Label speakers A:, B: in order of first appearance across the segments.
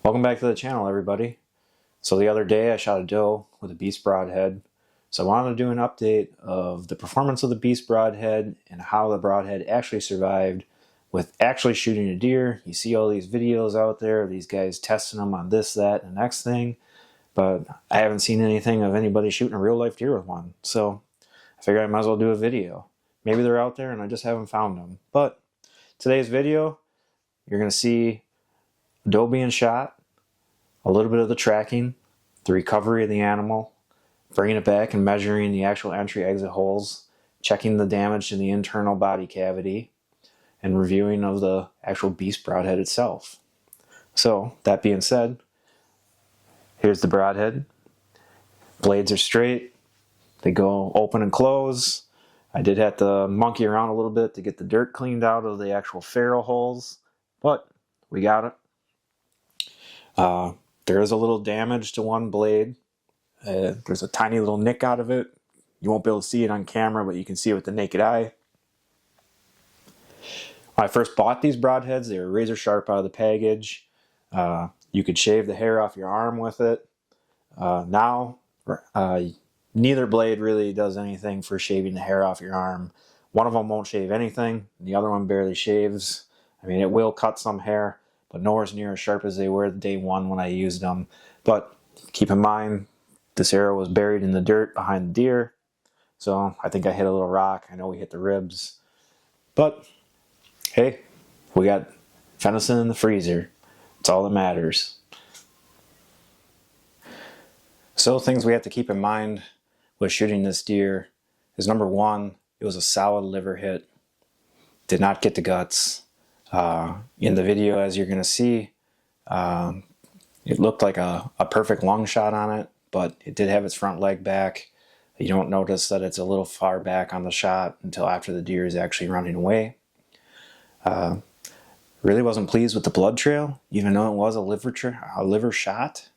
A: Welcome back to the channel, everybody. So the other day I shot a doe with a Beast Broadhead. So I wanted to do an update of the performance of the Beast Broadhead and how the Broadhead actually survived with actually shooting a deer. You see all these videos out there, these guys testing them on this, that, and the next thing, but I haven't seen anything of anybody shooting a real life deer with one. So I figured I might as well do a video. Maybe they're out there and I just haven't found them. But today's video, you're going to see a doe being shot, a little bit of the tracking, the recovery of the animal, bringing it back and measuring the actual entry-exit holes, checking the damage to the internal body cavity, and reviewing of the actual Beast Broadhead itself. So, that being said, here's the Broadhead. Blades are straight. They go open and close. I did have to monkey around a little bit to get the dirt cleaned out of the actual ferrule holes, but we got it. There is a little damage to one blade. There's a tiny little nick out of it. You won't be able to see it on camera, but you can see it with the naked eye. When I first bought these Broadheads, they were razor sharp out of the package. You could shave the hair off your arm with it. Now, neither blade really does anything for shaving the hair off your arm. One of them won't shave anything, and the other one barely shaves. I mean, it will cut some hair, but nowhere near as sharp as they were day one when I used them. But keep in mind, this arrow was buried in the dirt behind the deer, so I think I hit a little rock. I know we hit the ribs. But, hey, we got venison in the freezer. It's all that matters. So things we have to keep in mind with shooting this deer is, number one, it was a solid liver hit. Did not get the guts. In the video, as you're going to see, it looked like a perfect lung shot on it, but it did have its front leg back. You don't notice that it's a little far back on the shot until after the deer is actually running away. Really wasn't pleased with the blood trail, even though it was a liver shot.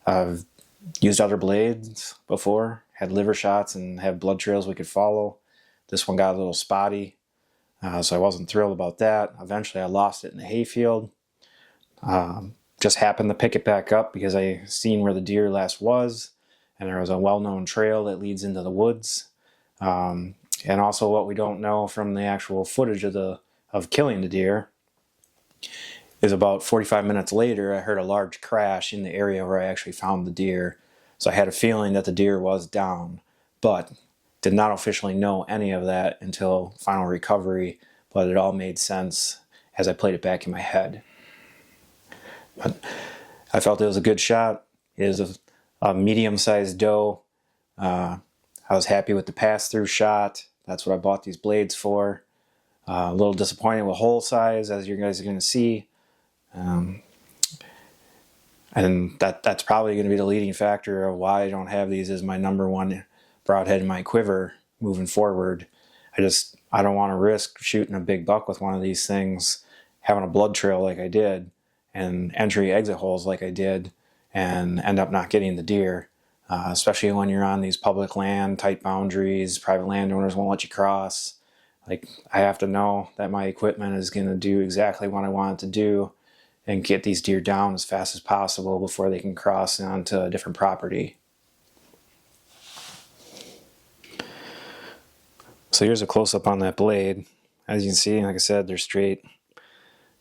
A: I've used other blades before, had liver shots and had blood trails we could follow. This one got a little spotty. So I wasn't thrilled about that. Eventually I lost it in the hayfield. Just happened to pick it back up because I seen where the deer last was, and there was a well-known trail that leads into the woods. And also what we don't know from the actual footage of killing the deer is about 45 minutes later I heard a large crash in the area where I actually found the deer. So I had a feeling that the deer was down, but did not officially know any of that until final recovery, but it all made sense as I played it back in my head. But I felt it was a good shot. It is a medium-sized doe. I was happy with the pass-through shot. That's what I bought these blades for. A little disappointed with hole size, as you guys are going to see. And that's probably going to be the leading factor of why I don't have these as my number one Broadhead in my quiver moving forward. I don't want to risk shooting a big buck with one of these things, having a blood trail like I did, and entry exit holes like I did, and end up not getting the deer. Especially when you're on these public land, tight boundaries, private landowners won't let you cross. Like, I have to know that my equipment is going to do exactly what I want it to do and get these deer down as fast as possible before they can cross onto a different property. So here's a close-up on that blade. As you can see, like I said, they're straight.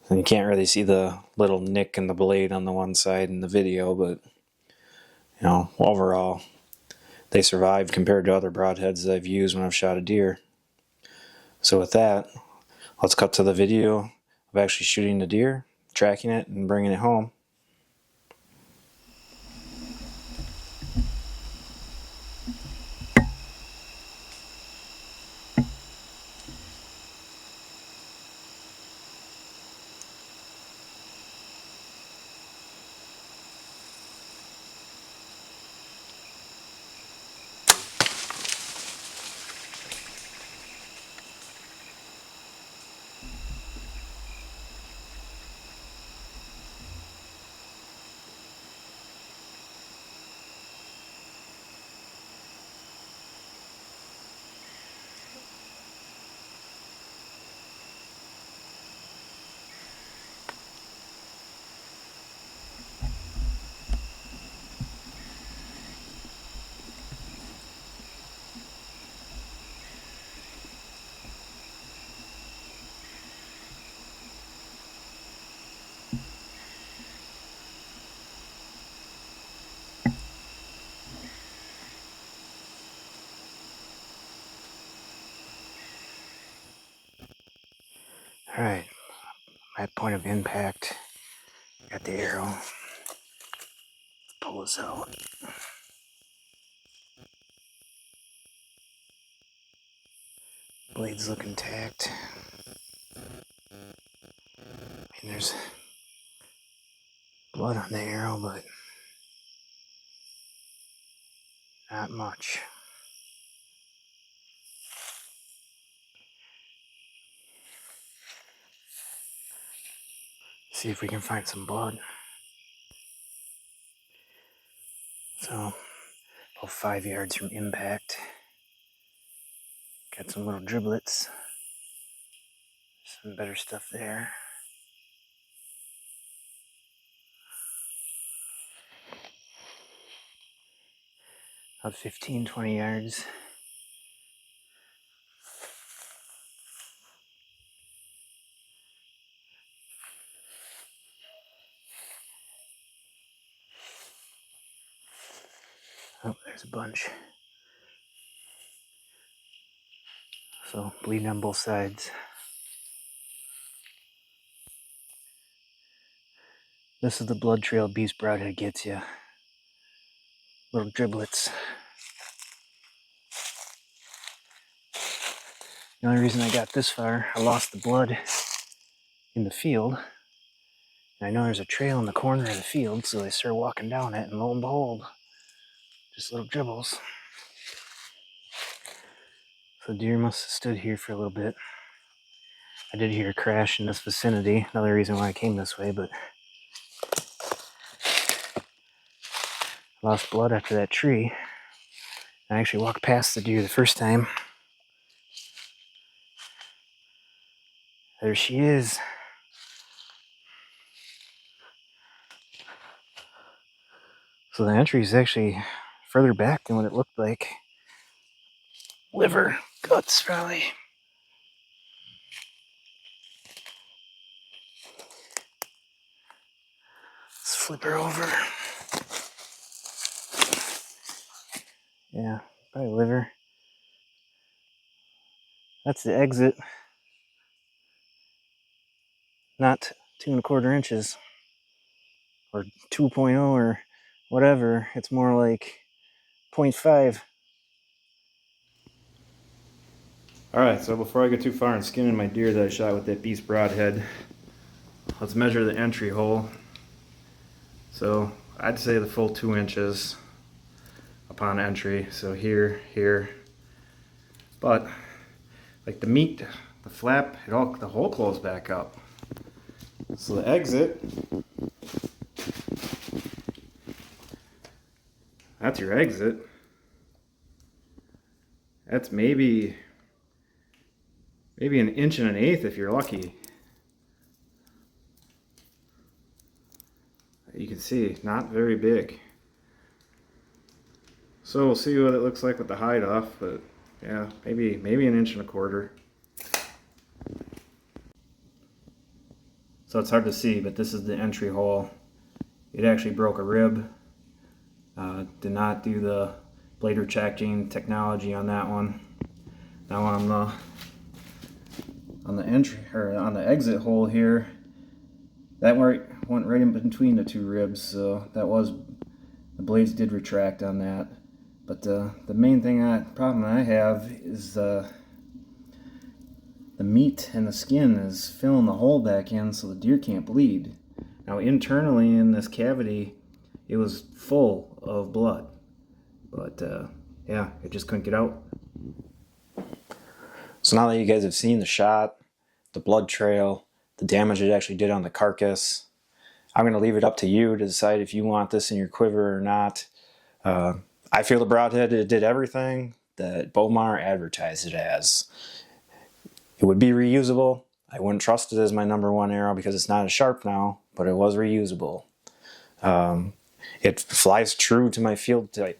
A: And you can't really see the little nick in the blade on the one side in the video, but you know, overall, they survived compared to other broadheads that I've used when I've shot a deer. So with that, let's cut to the video of actually shooting the deer, tracking it, and bringing it home. Alright, at point of impact, got the arrow. Let's pull this out. Blades look intact. And there's blood on the arrow, but not much. See if we can find some blood. So, about 5 yards from impact. Got some little driblets. Some better stuff there. About 15, 20 yards. Oh, there's a bunch. So, bleeding on both sides. This is the blood trail Beast Broadhead gets you. Little driblets. The only reason I got this far, I lost the blood in the field. And I know there's a trail in the corner of the field, so I started walking down it, and lo and behold, just little dribbles. So the deer must have stood here for a little bit. I did hear a crash in this vicinity, another reason why I came this way, but I lost blood after that tree. I actually walked past the deer the first time. There she is. So the entry is actually further back than what it looked like. Liver, guts, probably. Let's flip her over. Yeah, probably liver. That's the exit. Not 2¼ inches. Or 2.0 or whatever. It's more like 0.5. Alright, so before I get too far in skinning my deer that I shot with that Beast Broadhead, let's measure the entry hole. So I'd say the full 2 inches upon entry. So here, here. But like the meat, the flap, the hole closed back up. So the exit, that's your exit. That's maybe 1 inch and 1/8 if you're lucky. You can see, not very big. So we'll see what it looks like with the hide off, but yeah, maybe 1 inch and 1/4. So it's hard to see, but this is the entry hole. It actually broke a rib. Did not do the blade retracting technology on that one. Now on the entry or on the exit hole here, that went right in between the 2 ribs. So that was, the blades did retract on that. But the main problem I have is the meat and the skin is filling the hole back in, so the deer can't bleed. Now internally in this cavity, it was full of blood, but yeah, it just couldn't get out. So now that you guys have seen the shot, the blood trail, the damage it actually did on the carcass, I'm going to leave it up to you to decide if you want this in your quiver or not. I feel the Broadhead, it did everything that Bowmar advertised it as. It would be reusable. I wouldn't trust it as my #1 arrow because it's not as sharp now, but it was reusable. It flies true to my field type.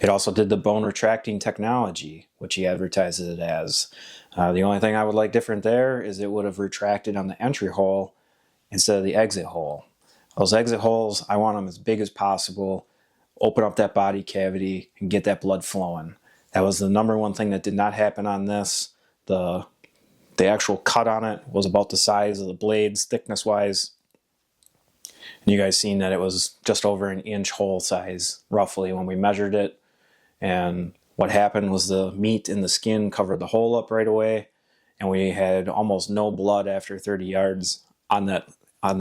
A: It also did the bone retracting technology, which he advertised it as. The only thing I would like different there is it would have retracted on the entry hole instead of the exit hole. Those exit holes, I want them as big as possible, open up that body cavity and get that blood flowing. That was the #1 thing that did not happen on this. The The actual cut on it was about the size of the blades, thickness wise. And you guys seen that it was just over an inch hole size, roughly, when we measured it. And what happened was the meat in the skin covered the hole up right away, and we had almost no blood after 30 yards on the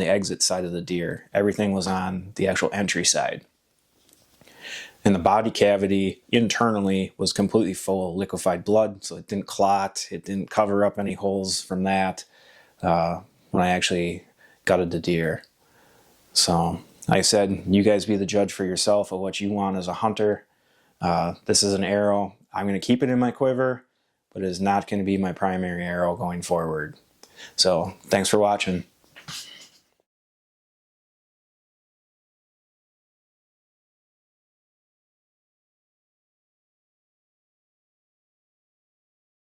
A: exit side of the deer. Everything was on the actual entry side. And the body cavity internally was completely full of liquefied blood, so it didn't clot, it didn't cover up any holes from that when I actually gutted the deer. So, like I said, you guys be the judge for yourself of what you want as a hunter. This is an arrow. I'm going to keep it in my quiver, but it is not going to be my primary arrow going forward. So, thanks for watching.